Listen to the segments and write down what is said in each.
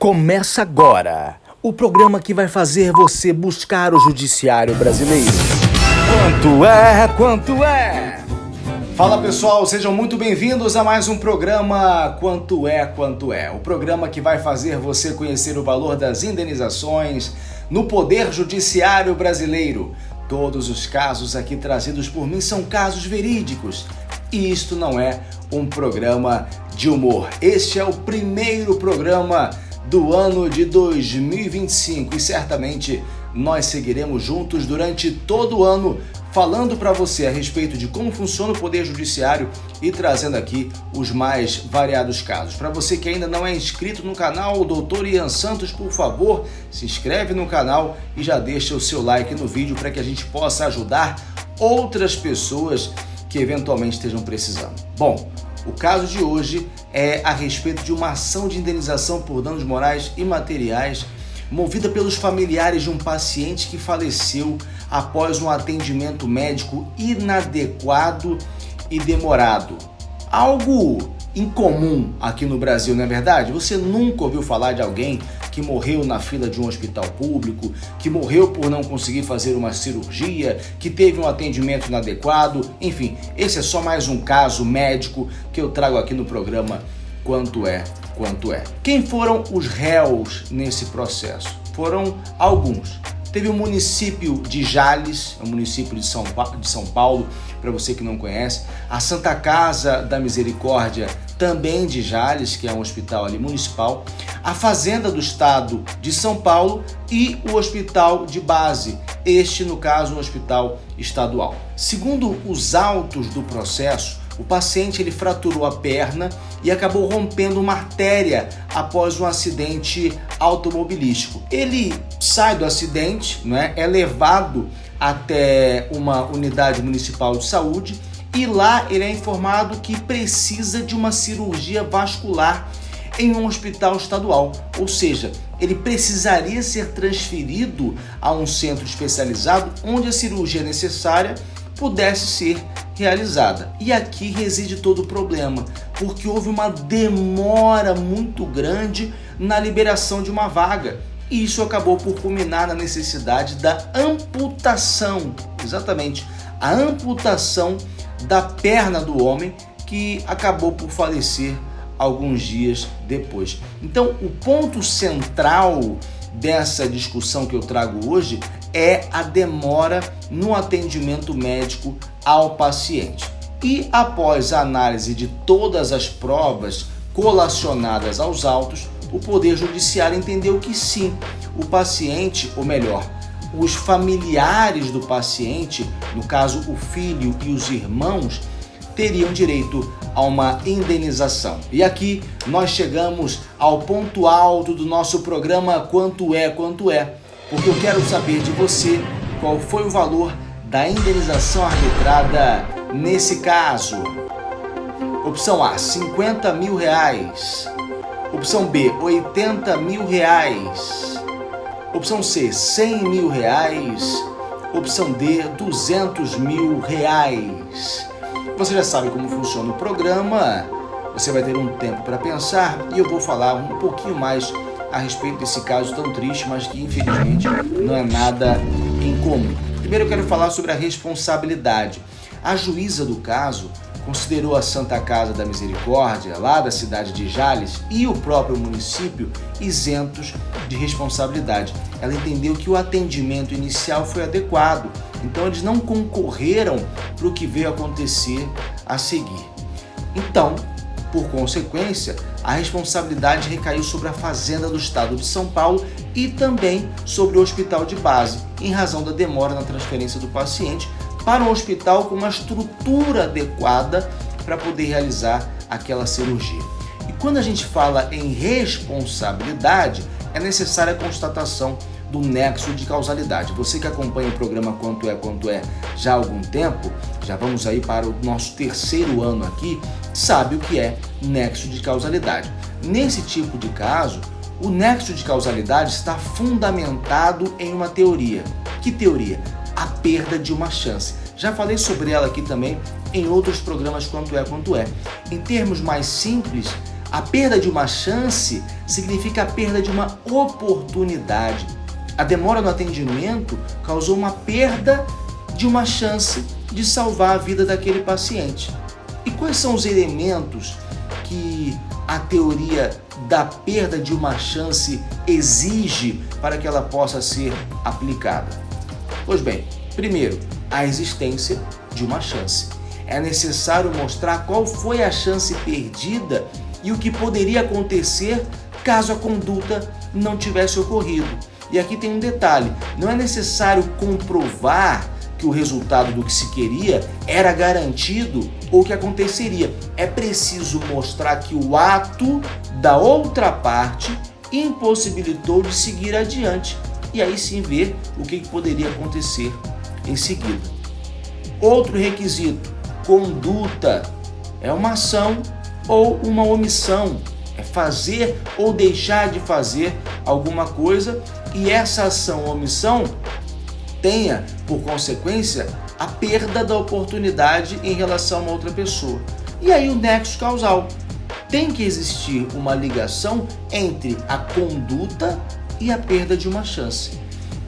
Começa agora o programa que vai fazer você buscar o judiciário brasileiro. Quanto é? Fala pessoal, sejam muito bem-vindos a mais um programa Quanto é? O programa que vai fazer você conhecer o valor das indenizações no Poder Judiciário Brasileiro. Todos os casos aqui trazidos por mim são casos verídicos. E isto não é um programa de humor. Este é o primeiro programa do ano de 2025 e certamente nós seguiremos juntos durante todo o ano falando para você a respeito de como funciona o Poder Judiciário e trazendo aqui os mais variados casos. Para você que ainda não é inscrito no canal, o Dr. Ian Santos, por favor, se inscreve no canal e já deixa o seu like no vídeo para que a gente possa ajudar outras pessoas que eventualmente estejam precisando. Bom, o caso de hoje é a respeito de uma ação de indenização por danos morais e materiais movida pelos familiares de um paciente que faleceu após um atendimento médico inadequado e demorado. Algo incomum aqui no Brasil, não é verdade? Você nunca ouviu falar de alguém que morreu na fila de um hospital público, que morreu por não conseguir fazer uma cirurgia, que teve um atendimento inadequado. Enfim, esse é só mais um caso médico que eu trago aqui no programa Quanto é? Quem foram os réus nesse processo? Foram alguns. Teve o município de Jales, o município de São Paulo, para você que não conhece. A Santa Casa da Misericórdia, também de Jales, que é um hospital ali municipal. A Fazenda do Estado de São Paulo e o Hospital de Base, este, no caso, um hospital estadual. Segundo os autos do processo, o paciente ele fraturou a perna e acabou rompendo uma artéria após um acidente automobilístico. Ele sai do acidente, é levado até uma unidade municipal de saúde e lá ele é informado que precisa de uma cirurgia vascular em um hospital estadual, ou seja, ele precisaria ser transferido a um centro especializado onde a cirurgia necessária pudesse ser realizada. E aqui reside todo o problema, porque houve uma demora muito grande na liberação de uma vaga. E isso acabou por culminar na necessidade da amputação, exatamente, a amputação da perna do homem, que acabou por falecer alguns dias depois. Então, o ponto central dessa discussão que eu trago hoje é a demora no atendimento médico ao paciente. E após a análise de todas as provas colacionadas aos autos, o Poder Judiciário entendeu que sim, o paciente, ou melhor, os familiares do paciente, no caso o filho e os irmãos, teriam direito a uma indenização. E aqui nós chegamos ao ponto alto do nosso programa Quanto é? Porque eu quero saber de você qual foi o valor da indenização arbitrada nesse caso. Opção A, 50 mil reais. Opção B, 80 mil reais. Opção C, 100 mil reais. Opção D, 200 mil reais. Você já sabe como funciona o programa, você vai ter um tempo para pensar e eu vou falar um pouquinho mais a respeito desse caso tão triste, mas que infelizmente não é nada incomum. Primeiro eu quero falar sobre a responsabilidade. A juíza do caso considerou a Santa Casa da Misericórdia, lá da cidade de Jales, e o próprio município isentos de responsabilidade. Ela entendeu que o atendimento inicial foi adequado, então eles não concorreram para o que veio acontecer a seguir. Então, por consequência, a responsabilidade recaiu sobre a Fazenda do Estado de São Paulo e também sobre o Hospital de Base, em razão da demora na transferência do paciente para um hospital com uma estrutura adequada para poder realizar aquela cirurgia. E quando a gente fala em responsabilidade, é necessária a constatação do nexo de causalidade. Você que acompanha o programa Quanto é já há algum tempo, já vamos aí para o nosso terceiro ano aqui, sabe o que é nexo de causalidade. Nesse tipo de caso, o nexo de causalidade está fundamentado em uma teoria. Que teoria? A perda de uma chance. Já falei sobre ela aqui também em outros programas Quanto é. Em termos mais simples, A perda de uma chance significa a perda de uma oportunidade. A demora no atendimento causou uma perda de uma chance de salvar a vida daquele paciente. E quais são os elementos que a teoria da perda de uma chance exige para que ela possa ser aplicada? Pois bem, primeiro, a existência de uma chance. É necessário mostrar qual foi a chance perdida e o que poderia acontecer caso a conduta não tivesse ocorrido. E aqui tem um detalhe, não é necessário comprovar que o resultado do que se queria era garantido ou que aconteceria. É preciso mostrar que o ato da outra parte impossibilitou de seguir adiante e aí sim ver o que poderia acontecer em seguida. Outro requisito, conduta. É uma ação ou uma omissão. É fazer ou deixar de fazer alguma coisa e essa ação ou omissão tenha, por consequência, a perda da oportunidade em relação a uma outra pessoa. E aí o nexo causal. Tem que existir uma ligação entre a conduta e a perda de uma chance.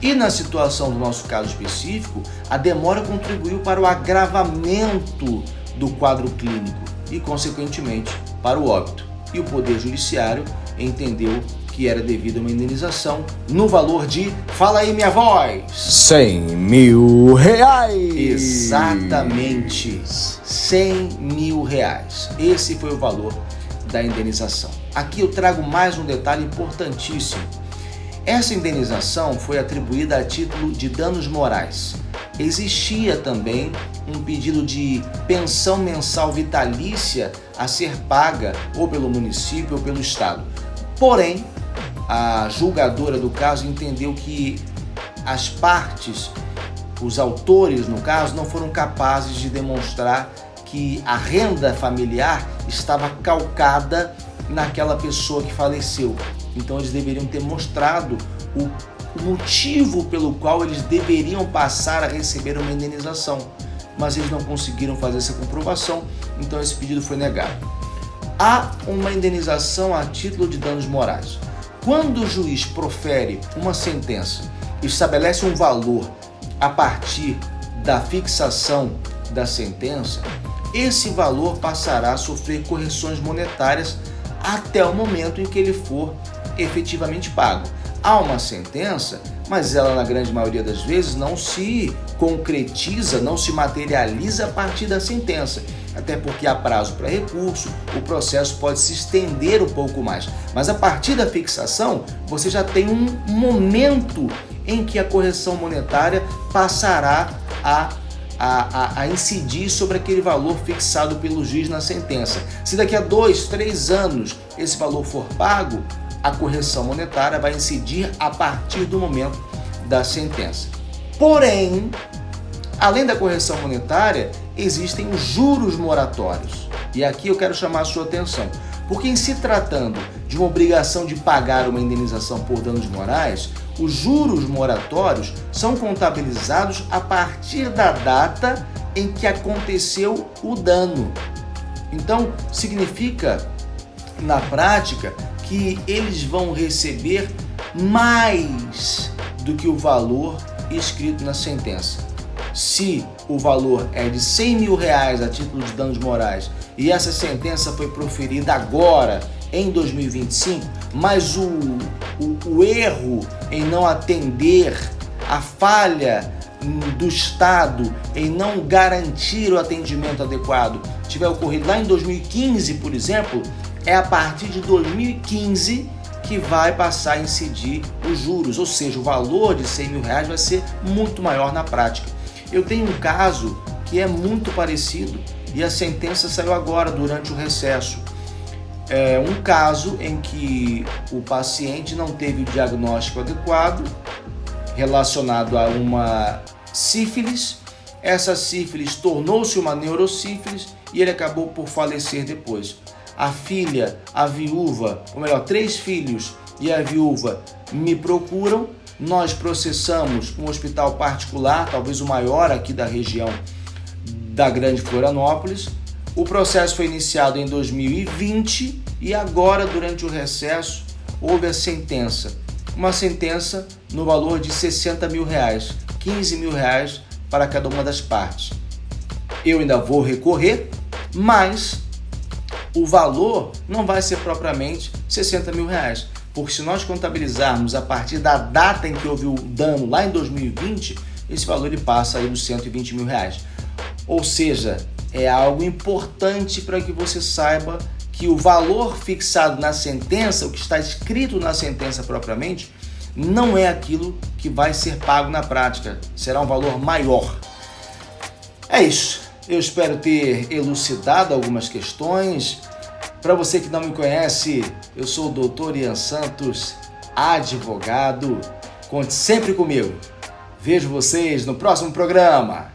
E na situação do nosso caso específico, a demora contribuiu para o agravamento do quadro clínico e, consequentemente, para o óbito. E o Poder Judiciário entendeu que era devido a uma indenização no valor de, fala aí minha voz, R$100 mil. Exatamente, R$100 mil. Esse foi o valor da indenização. Aqui eu trago mais um detalhe importantíssimo. Essa indenização foi atribuída a título de danos morais. Existia também um pedido de pensão mensal vitalícia a ser paga ou pelo município ou pelo estado. Porém, a julgadora do caso entendeu que as partes, os autores no caso, não foram capazes de demonstrar que a renda familiar estava calcada naquela pessoa que faleceu. Então eles deveriam ter mostrado o motivo pelo qual eles deveriam passar a receber uma indenização, mas eles não conseguiram fazer essa comprovação, então esse pedido foi negado. Há uma indenização a título de danos morais. Quando o juiz profere uma sentença e estabelece um valor a partir da fixação da sentença, esse valor passará a sofrer correções monetárias até o momento em que ele for efetivamente pago. Há uma sentença, mas ela na grande maioria das vezes não se concretiza, não se materializa a partir da sentença, até porque há prazo para recurso, o processo pode se estender um pouco mais. Mas a partir da fixação, você já tem um momento em que a correção monetária passará a incidir sobre aquele valor fixado pelo juiz na sentença. Se daqui a 2, 3 anos esse valor for pago, a correção monetária vai incidir a partir do momento da sentença. Porém, além da correção monetária, existem os juros moratórios. E aqui eu quero chamar a sua atenção, porque em se tratando de uma obrigação de pagar uma indenização por danos morais, os juros moratórios são contabilizados a partir da data em que aconteceu o dano. Então, significa, na prática, que eles vão receber mais do que o valor escrito na sentença. Se o valor é de R$100 mil a título de danos morais e essa sentença foi proferida agora, em 2025, mas o erro em não atender, a falha do Estado em não garantir o atendimento adequado tiver ocorrido lá em 2015, por exemplo, é a partir de 2015 que vai passar a incidir os juros, ou seja, o valor de R$100 mil vai ser muito maior na prática. Eu tenho um caso que é muito parecido e a sentença saiu agora, durante o recesso. É um caso em que o paciente não teve o diagnóstico adequado relacionado a uma sífilis. Essa sífilis tornou-se uma neurosífilis e ele acabou por falecer depois. A filha, a viúva, ou melhor, 3 filhos e a viúva me procuram. Nós processamos um hospital particular, talvez o maior aqui da região da Grande Florianópolis. O processo foi iniciado em 2020 E agora, durante o recesso, houve a sentença. Uma sentença no valor de R$60 mil, R$15 mil para cada uma das partes. Eu ainda vou recorrer, mas o valor não vai ser propriamente R$60 mil, porque se nós contabilizarmos a partir da data em que houve o dano lá em 2020, esse valor ele passa aí dos R$120 mil. Ou seja, é algo importante para que você saiba que o valor fixado na sentença, o que está escrito na sentença propriamente, não é aquilo que vai ser pago na prática, será um valor maior. É isso, eu espero ter elucidado algumas questões. Para você que não me conhece, eu sou o Dr. Ian Santos, advogado. Conte sempre comigo. Vejo vocês no próximo programa.